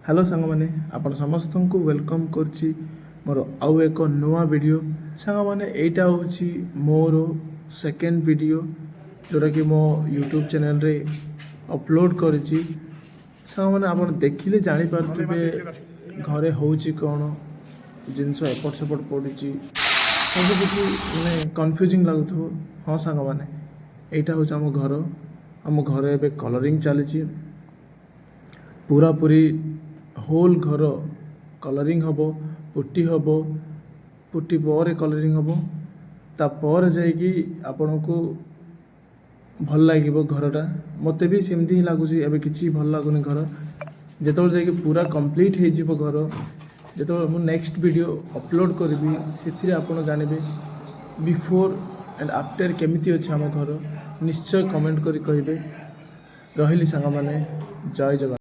Hello सांग मैंने आपण समस्त को वेलकम करछि मोर आउ एक नुआ वीडियो सांग मैंने एटा होछि मोर सेकेंड वीडियो जोटा कि मो यूट्यूब चैनल रे अपलोड करछि। सांग मैंने आपण देखिले जानि पारथिबे घरे होछि कोन जिनस एपट सेपट पड़ुछि सब किछि माने कन्फ्यूजिंग लागुथो। हाँ सांग मैंने एटा होछि हम घरे एबे कलरिंग चली पूरा पूरी होल घर कलरिंग हम पुट्टी पर कलरिंग हम तापर जाइकी आपण को भल लगे घरटा मत भी सेमती ही लगुच एवं किसी भल लगुनि घर जो जाइए पूरा कंप्लीट हो घर जो मुझे नेक्स्ट वीडियो अपलोड करी से आपड़ जानवे बिफोर एंड आफ्टर केमिति अच्छे आम घर निश्चय कमेंट करी कहे रही सांग मैंने जय जगन्नाथ।